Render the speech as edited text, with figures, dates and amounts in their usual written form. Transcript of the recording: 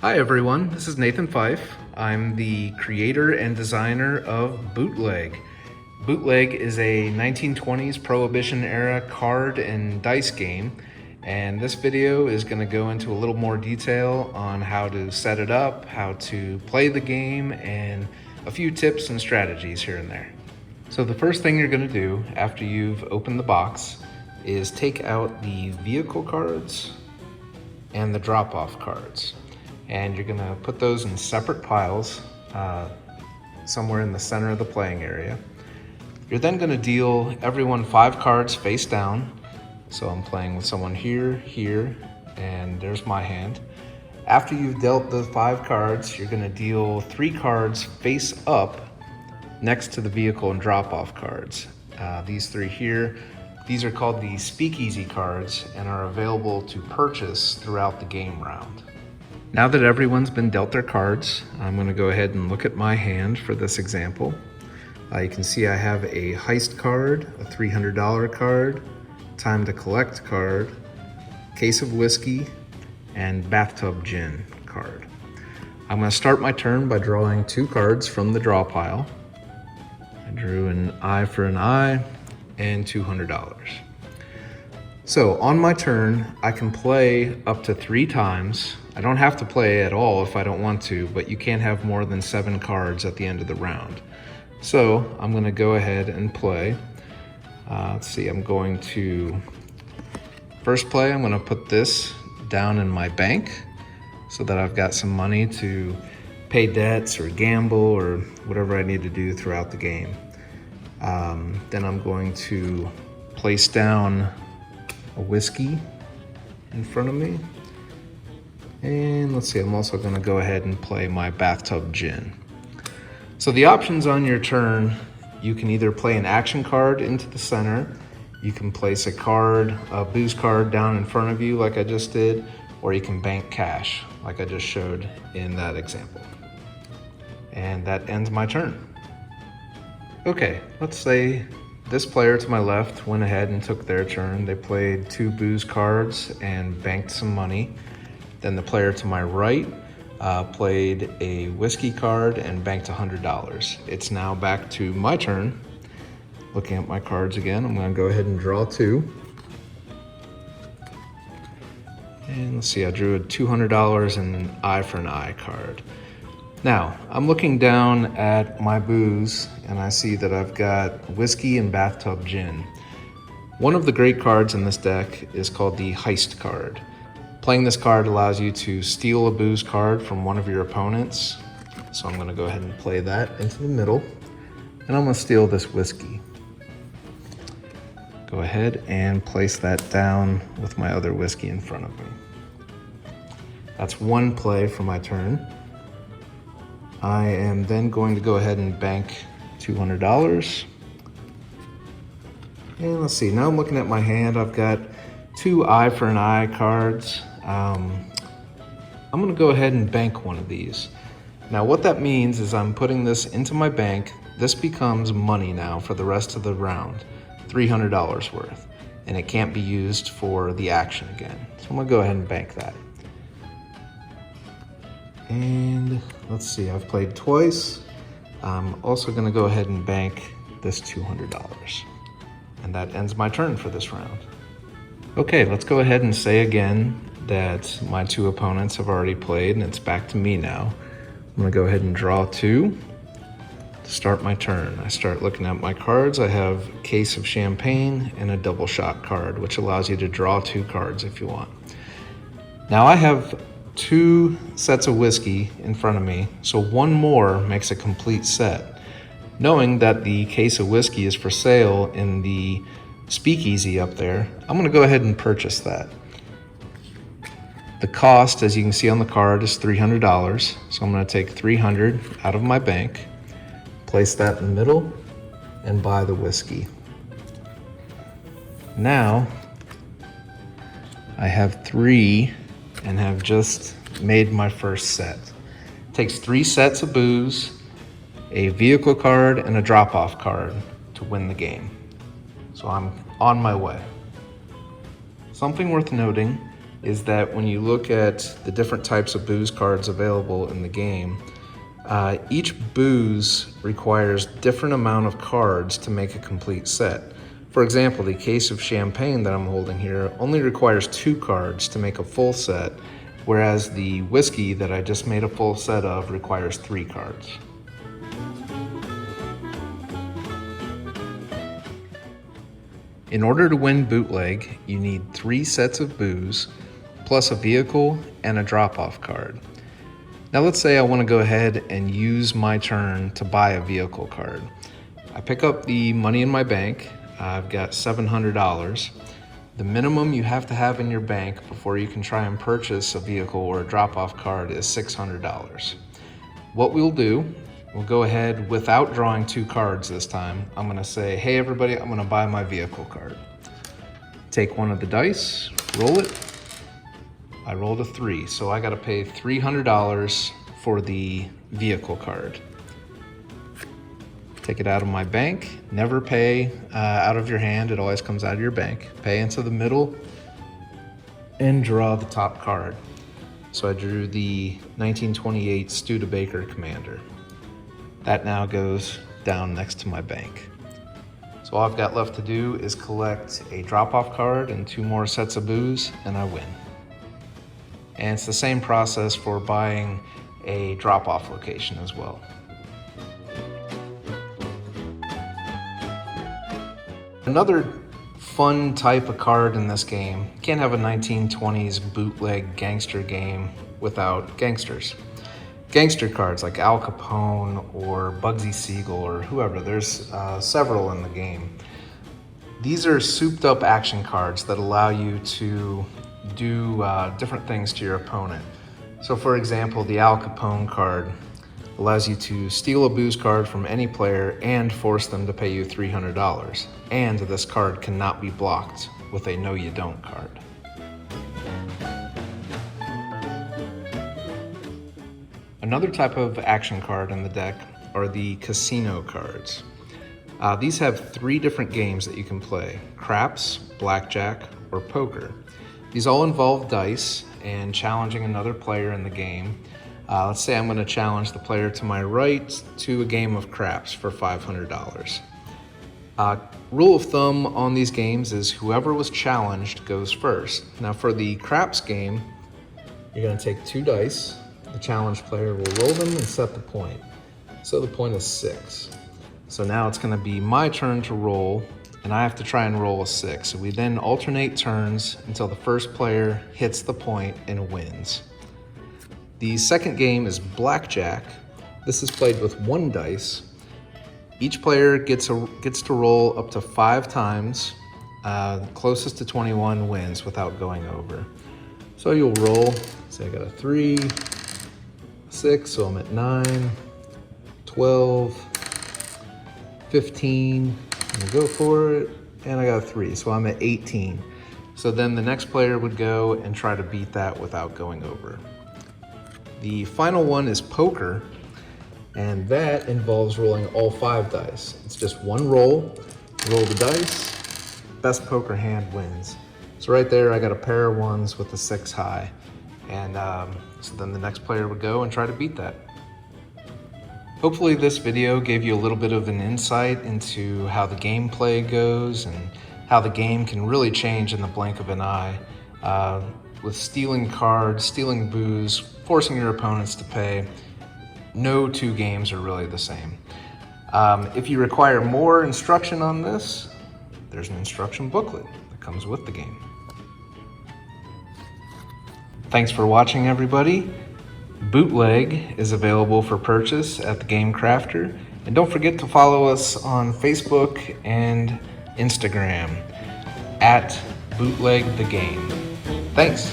Hi everyone, this is Nathan Fyffe. I'm the creator and designer of Bootleg. Bootleg is a 1920s Prohibition-Era card and dice game, and this video is going to go into a little more detail on how to set it up, how to play the game, and a few tips and strategies here and there. So the first thing you're going to do after you've opened the box is take out the vehicle cards and the drop-off cards. And you're gonna put those in separate piles somewhere in the center of the playing area. You're then gonna deal everyone 5 cards face down. So I'm playing with someone here, here, and there's my hand. After you've dealt the 5 cards, you're gonna deal 3 cards face up next to the vehicle and drop-off cards. These 3 here, these are called the speakeasy cards and are available to purchase throughout the game round. Now that everyone's been dealt their cards, I'm going to go ahead and look at my hand for this example. You can see I have a heist card, a $300 card, time to collect card, case of whiskey, and bathtub gin card. I'm going to start my turn by drawing 2 cards from the draw pile. I drew an eye for an eye and $200. So on my turn, I can play up to 3 times. I don't have to play at all if I don't want to, but you can't have more than 7 cards at the end of the round. So I'm gonna go ahead and play. Let's see, I'm going to first play, I'm gonna put this down in my bank so that I've got some money to pay debts or gamble or whatever I need to do throughout the game. Then I'm going to place down a whiskey in front of me. And let's see, I'm also gonna go ahead and play my bathtub gin. So the options on your turn, you can either play an action card into the center, you can place a booze card down in front of you like I just did, or you can bank cash like I just showed in that example. And that ends my turn. Okay, let's say this player to my left went ahead and took their turn. They played 2 booze cards and banked some money. Then the player to my right played a whiskey card and banked $100. It's now back to my turn. Looking at my cards again, I'm gonna go ahead and draw 2. And let's see, I drew a $200 and an eye for an eye card. Now, I'm looking down at my booze and I see that I've got whiskey and bathtub gin. One of the great cards in this deck is called the heist card. Playing this card allows you to steal a booze card from one of your opponents. So I'm gonna go ahead and play that into the middle. And I'm gonna steal this whiskey. Go ahead and place that down with my other whiskey in front of me. That's one play for my turn. I am then going to go ahead and bank $200. And let's see, now I'm looking at my hand. I've got 2 eye for an eye cards. I'm gonna go ahead and bank one of these. Now what that means is I'm putting this into my bank. This becomes money now for the rest of the round, $300 worth, and it can't be used for the action again. So I'm gonna go ahead and bank that. And let's see, I've played twice. I'm also gonna go ahead and bank this $200. And that ends my turn for this round. Okay, let's go ahead and say again that my 2 opponents have already played and it's back to me now. I'm gonna go ahead and draw 2 to start my turn. I start looking at my cards. I have a case of champagne and a double shot card, which allows you to draw 2 cards if you want. Now I have 2 sets of whiskey in front of me, so 1 more makes a complete set. Knowing that the case of whiskey is for sale in the speakeasy up there, I'm gonna go ahead and purchase that. The cost, as you can see on the card, is $300. So I'm gonna take $300 out of my bank, place that in the middle, and buy the whiskey. Now, I have 3 and have just made my first set. It takes 3 sets of booze, a vehicle card, and a drop-off card to win the game. So I'm on my way. Something worth noting, is that when you look at the different types of booze cards available in the game, each booze requires different amount of cards to make a complete set. For example, the case of champagne that I'm holding here only requires 2 cards to make a full set, whereas the whiskey that I just made a full set of requires 3 cards. In order to win Bootleg, you need 3 sets of booze, plus a vehicle and a drop-off card. Now let's say I want to go ahead and use my turn to buy a vehicle card. I pick up the money in my bank. I've got $700. The minimum you have to have in your bank before you can try and purchase a vehicle or a drop-off card is $600. What we'll do, we'll go ahead without drawing 2 cards this time. I'm gonna say, hey everybody, I'm gonna buy my vehicle card. Take one of the dice, roll it. I rolled a 3, so I gotta pay $300 for the vehicle card. Take it out of my bank. Never pay out of your hand, it always comes out of your bank. Pay into the middle and draw the top card. So I drew the 1928 Studebaker Commander. That now goes down next to my bank. So all I've got left to do is collect a drop-off card and 2 more sets of booze, and I win. And it's the same process for buying a drop-off location as well. Another fun type of card in this game, you can't have a 1920s bootleg gangster game without gangsters. Gangster cards like Al Capone or Bugsy Siegel or whoever, there's several in the game. These are souped up action cards that allow you to do different things to your opponent. So for example, the Al Capone card allows you to steal a booze card from any player and force them to pay you $300. And this card cannot be blocked with a no you don't card. Another type of action card in the deck are the casino cards. These have 3 different games that you can play: craps, blackjack, or poker. These all involve dice and challenging another player in the game. Let's say I'm going to challenge the player to my right to a game of craps for $500. Rule of thumb on these games is whoever was challenged goes first. Now for the craps game, you're going to take 2 dice. The challenged player will roll them and set the point. So the point is 6. So now it's going to be my turn to roll, and I have to try and roll a 6. So we then alternate turns until the first player hits the point and wins. The second game is blackjack. This is played with 1 dice. Each player gets to roll up to 5 times. Closest to 21 wins without going over. So you'll roll, say I got a 3, 6, so I'm at 9, 12, 15, I'm gonna go for it, and I got a 3, so I'm at 18. So then the next player would go and try to beat that without going over. The final one is poker, and that involves rolling all 5 dice. It's just 1 roll the dice, best poker hand wins. So right there, I got a pair of 1s with a 6 high, and so then the next player would go and try to beat that. Hopefully this video gave you a little bit of an insight into how the gameplay goes and how the game can really change in the blink of an eye. With stealing cards, stealing booze, forcing your opponents to pay, no 2 games are really the same. If you require more instruction on this, there's an instruction booklet that comes with the game. Thanks for watching, everybody. Bootleg is available for purchase at the Game Crafter, and don't forget to follow us on Facebook and Instagram at Bootleg the Game. Thanks.